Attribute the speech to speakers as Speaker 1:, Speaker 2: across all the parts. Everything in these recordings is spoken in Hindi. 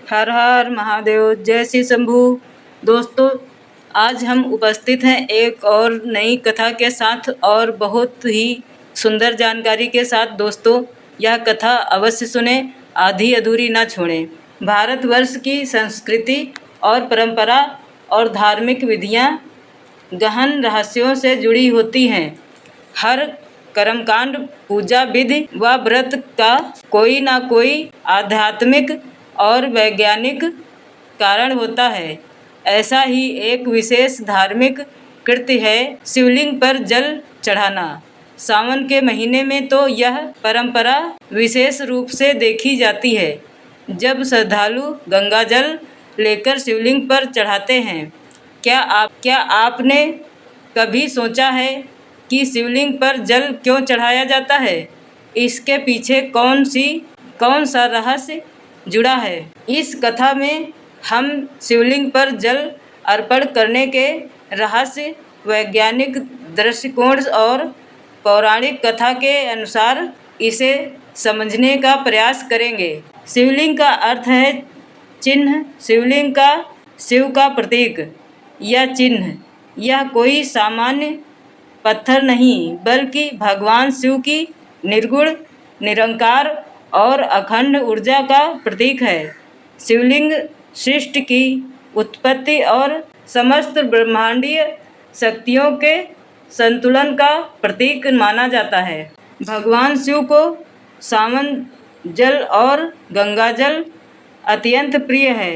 Speaker 1: हर हर महादेव, जय श्री शंभू। दोस्तों, आज हम उपस्थित हैं एक और नई कथा के साथ और बहुत ही सुंदर जानकारी के साथ। दोस्तों, यह कथा अवश्य सुने, आधी अधूरी ना छोड़ें। भारतवर्ष की संस्कृति और परंपरा और धार्मिक विधियां गहन रहस्यों से जुड़ी होती हैं। हर कर्मकांड, पूजा विधि व व्रत का कोई ना कोई आध्यात्मिक और वैज्ञानिक कारण होता है। ऐसा ही एक विशेष धार्मिक कृत्य है शिवलिंग पर जल चढ़ाना। सावन के महीने में तो यह परंपरा विशेष रूप से देखी जाती है, जब श्रद्धालु गंगा जल लेकर शिवलिंग पर चढ़ाते हैं। क्या आपने कभी सोचा है कि शिवलिंग पर जल क्यों चढ़ाया जाता है? इसके पीछे कौन सा रहस्य जुड़ा है? इस कथा में हम शिवलिंग पर जल अर्पण करने के रहस्य, वैज्ञानिक दृष्टिकोण और पौराणिक कथा के अनुसार इसे समझने का प्रयास करेंगे। शिवलिंग का अर्थ है चिन्ह। शिवलिंग का शिव का प्रतीक या चिन्ह। यह कोई सामान्य पत्थर नहीं, बल्कि भगवान शिव की निर्गुण, निरंकार और अखंड ऊर्जा का प्रतीक है। शिवलिंग सृष्टि की उत्पत्ति और समस्त ब्रह्मांडीय शक्तियों के संतुलन का प्रतीक माना जाता है। भगवान शिव को सावन जल और गंगा जल अत्यंत प्रिय है।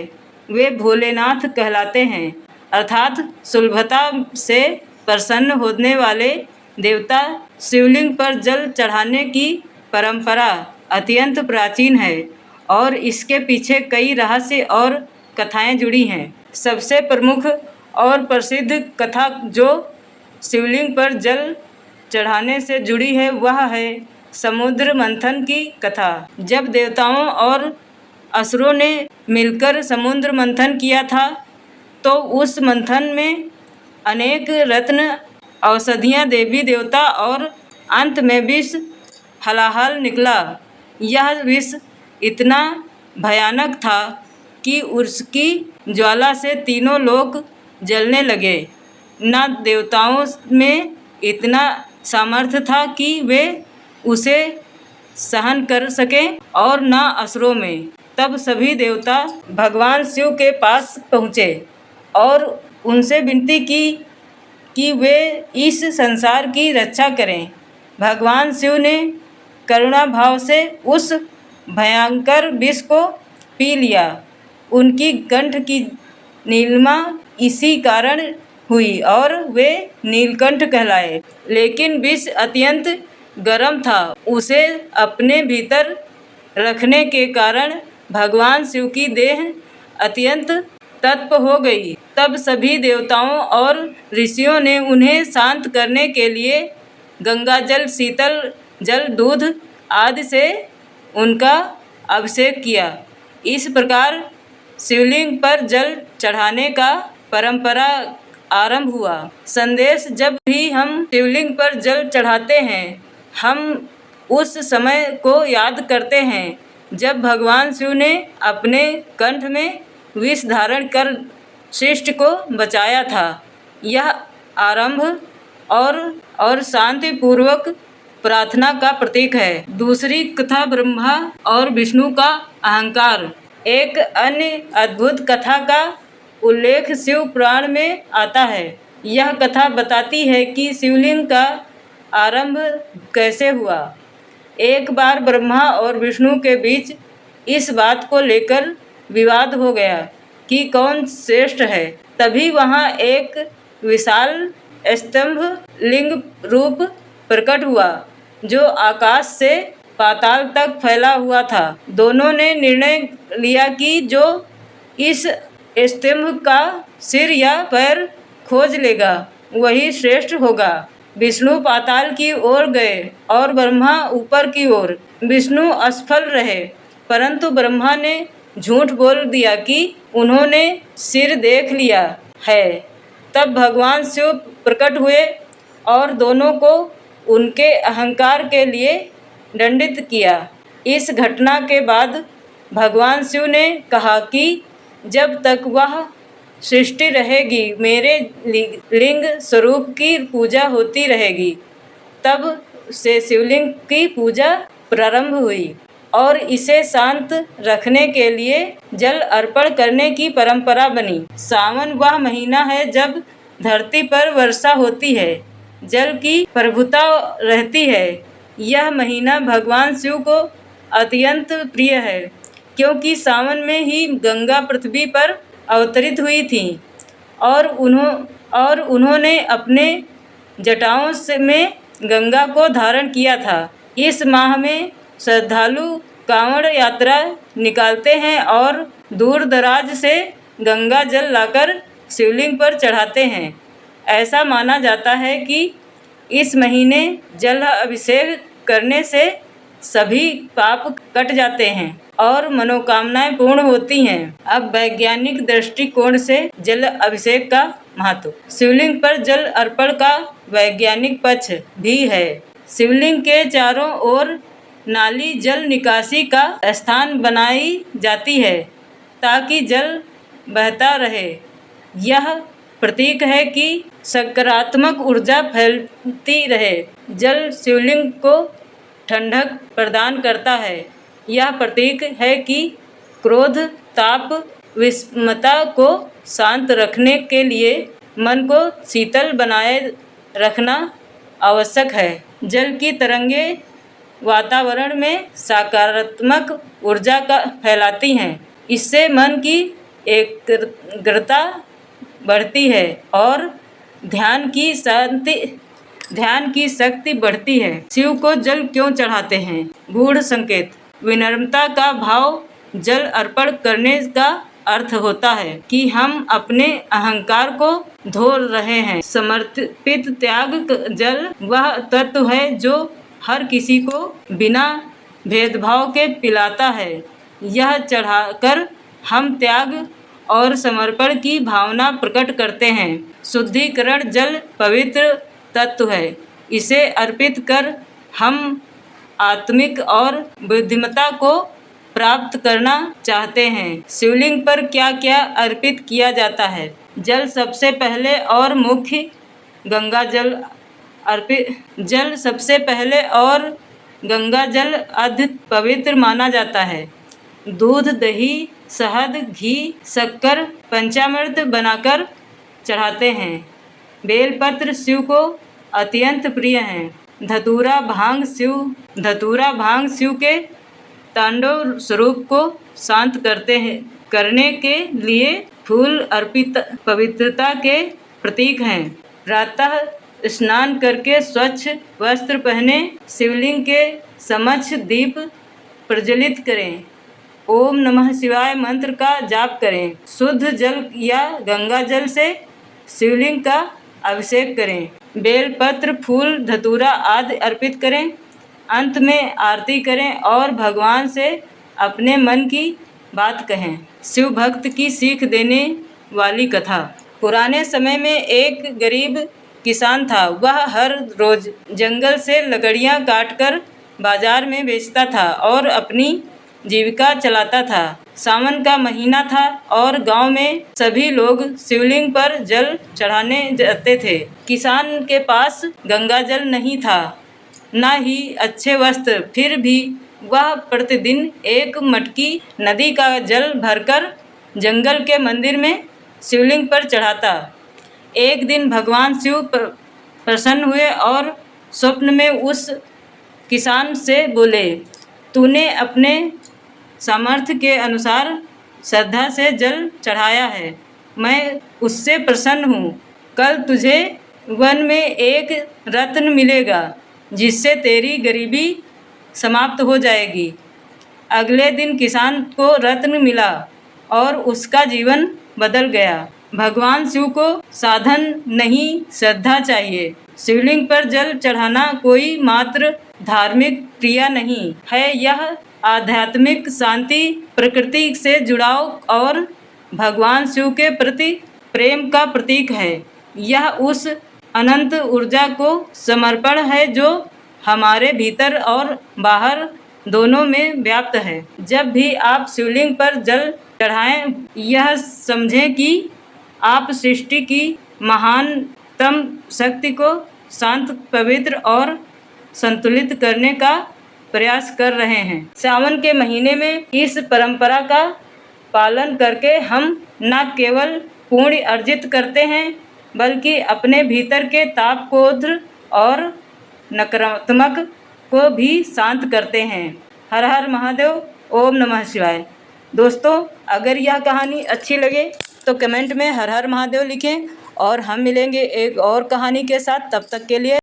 Speaker 1: वे भोलेनाथ कहलाते हैं, अर्थात सुलभता से प्रसन्न होने वाले देवता। शिवलिंग पर जल चढ़ाने की परंपरा अत्यंत प्राचीन है और इसके पीछे कई रहस्य और कथाएं जुड़ी हैं। सबसे प्रमुख और प्रसिद्ध कथा जो शिवलिंग पर जल चढ़ाने से जुड़ी है, वह है समुद्र मंथन की कथा। जब देवताओं और असुरों ने मिलकर समुद्र मंथन किया था, तो उस मंथन में अनेक रत्न, औषधियाँ, देवी देवता और अंत में विष हलाहल निकला। यह विष इतना भयानक था कि उसकी ज्वाला से तीनों लोक जलने लगे। न देवताओं में इतना सामर्थ्य था कि वे उसे सहन कर सकें और न असुरों में। तब सभी देवता भगवान शिव के पास पहुँचे और उनसे विनती की कि वे इस संसार की रक्षा करें। भगवान शिव ने करुणा भाव से उस भयंकर विष को पी लिया। उनकी कंठ की नीलिमा इसी कारण हुई और वे नीलकंठ कहलाए। लेकिन विष अत्यंत गर्म था। उसे अपने भीतर रखने के कारण भगवान शिव की देह अत्यंत तत्प हो गई। तब सभी देवताओं और ऋषियों ने उन्हें शांत करने के लिए गंगा जल, शीतल जल, दूध आदि से उनका अभिषेक किया। इस प्रकार शिवलिंग पर जल चढ़ाने का परंपरा आरंभ हुआ। संदेश: जब भी हम शिवलिंग पर जल चढ़ाते हैं, हम उस समय को याद करते हैं जब भगवान शिव ने अपने कंठ में विष धारण कर सृष्टि को बचाया था। यह आरंभ और शांतिपूर्वक प्रार्थना का प्रतीक है। दूसरी कथा ब्रह्मा और विष्णु का अहंकार। एक अन्य अद्भुत कथा का उल्लेख शिव पुराण में आता है। यह कथा बताती है कि शिवलिंग का आरंभ कैसे हुआ। एक बार ब्रह्मा और विष्णु के बीच इस बात को लेकर विवाद हो गया कि कौन श्रेष्ठ है। तभी वहाँ एक विशाल स्तंभ लिंग रूप प्रकट हुआ, जो आकाश से पाताल तक फैला हुआ था। दोनों ने निर्णय लिया कि जो इस स्तंभ का सिर या पैर खोज लेगा, वही श्रेष्ठ होगा। विष्णु पाताल की ओर गए और ब्रह्मा ऊपर की ओर। विष्णु असफल रहे, परंतु ब्रह्मा ने झूठ बोल दिया कि उन्होंने सिर देख लिया है। तब भगवान शिव प्रकट हुए और दोनों को उनके अहंकार के लिए दंडित किया। इस घटना के बाद भगवान शिव ने कहा कि जब तक वह सृष्टि रहेगी मेरे लिंग स्वरूप की पूजा होती रहेगी। तब से शिवलिंग की पूजा प्रारंभ हुई और इसे शांत रखने के लिए जल अर्पण करने की परंपरा बनी। सावन वह महीना है जब धरती पर वर्षा होती है, जल की प्रभुता रहती है। यह महीना भगवान शिव को अत्यंत प्रिय है, क्योंकि सावन में ही गंगा पृथ्वी पर अवतरित हुई थी और उन्होंने अपने जटाओं में गंगा को धारण किया था। इस माह में श्रद्धालु कांवड़ यात्रा निकालते हैं और दूर दराज से गंगा जल लाकर शिवलिंग पर चढ़ाते हैं। ऐसा माना जाता है कि इस महीने जल अभिषेक करने से सभी पाप कट जाते हैं और मनोकामनाएं पूर्ण होती हैं। अब वैज्ञानिक दृष्टिकोण से जल अभिषेक का महत्व। शिवलिंग पर जल अर्पण का वैज्ञानिक पक्ष भी है। शिवलिंग के चारों ओर नाली जल निकासी का स्थान बनाई जाती है ताकि जल बहता रहे। यह प्रतीक है कि सकारात्मक ऊर्जा फैलती रहे। जल शिवलिंग को ठंडक प्रदान करता है। यह प्रतीक है कि क्रोध, ताप, विषमता को शांत रखने के लिए मन को शीतल बनाए रखना आवश्यक है। जल की तरंगें वातावरण में सकारात्मक ऊर्जा का फैलाती हैं। इससे मन की एकाग्रता बढ़ती है और ध्यान की शक्ति बढ़ती है। शिव को जल क्यों चढ़ाते हैं? गूढ़ संकेत। विनम्रता का भाव। जल अर्पण करने का अर्थ होता है कि हम अपने अहंकार को धो रहे हैं। समर्पित त्याग। जल वह तत्व है जो हर किसी को बिना भेदभाव के पिलाता है। यह चढ़ाकर हम त्याग और समर्पण की भावना प्रकट करते हैं। शुद्धिकरण। जल पवित्र तत्व है। इसे अर्पित कर हम आत्मिक और बुद्धिमत्ता को प्राप्त करना चाहते हैं। शिवलिंग पर क्या क्या अर्पित किया जाता है? जल सबसे पहले और मुख्य गंगा जल सबसे पहले और गंगा जल अधिक पवित्र माना जाता है। दूध, दही, शहद, घी, शक्कर पंचामृत बनाकर चढ़ाते हैं। बेलपत्र शिव को अत्यंत प्रिय हैं। धतूरा भांग शिव के तांडव स्वरूप को शांत करने के लिए फूल अर्पित पवित्रता के प्रतीक हैं। प्रातः स्नान करके स्वच्छ वस्त्र पहने शिवलिंग के समक्ष दीप प्रज्वलित करें। ओम नमः शिवाय मंत्र का जाप करें। शुद्ध जल या गंगा जल से शिवलिंग का अभिषेक करें। बेलपत्र, फूल, धतूरा आदि अर्पित करें। अंत में आरती करें और भगवान से अपने मन की बात कहें। शिव भक्त की सीख देने वाली कथा। पुराने समय में एक गरीब किसान था। वह हर रोज जंगल से लकड़ियां काटकर बाजार में बेचता था और अपनी जीविका चलाता था। सावन का महीना था और गांव में सभी लोग शिवलिंग पर जल चढ़ाने जाते थे। किसान के पास गंगा जल नहीं था, न ही अच्छे वस्त्र, फिर भी वह प्रतिदिन एक मटकी नदी का जल भरकर जंगल के मंदिर में शिवलिंग पर चढ़ाता। एक दिन भगवान शिव प्रसन्न हुए और स्वप्न में उस किसान से बोले, तूने अपने सामर्थ्य के अनुसार श्रद्धा से जल चढ़ाया है, मैं उससे प्रसन्न हूँ। कल तुझे वन में एक रत्न मिलेगा जिससे तेरी गरीबी समाप्त हो जाएगी। अगले दिन किसान को रत्न मिला और उसका जीवन बदल गया। भगवान शिव को साधन नहीं, श्रद्धा चाहिए। शिवलिंग पर जल चढ़ाना कोई मात्र धार्मिक क्रिया नहीं है, यह आध्यात्मिक शांति, प्रकृति से जुड़ाव और भगवान शिव के प्रति प्रेम का प्रतीक है। यह उस अनंत ऊर्जा को समर्पण है जो हमारे भीतर और बाहर दोनों में व्याप्त है। जब भी आप शिवलिंग पर जल चढ़ाएं, यह समझें कि आप सृष्टि की महानतम शक्ति को शांत, पवित्र और संतुलित करने का प्रयास कर रहे हैं। सावन के महीने में इस परंपरा का पालन करके हम न केवल पुण्य अर्जित करते हैं, बल्कि अपने भीतर के ताप, क्रोध और नकारात्मक को भी शांत करते हैं। हर हर महादेव, ओम नमः शिवाय। दोस्तों, अगर यह कहानी अच्छी लगे तो कमेंट में हर हर महादेव लिखें और हम मिलेंगे एक और कहानी के साथ। तब तक के लिए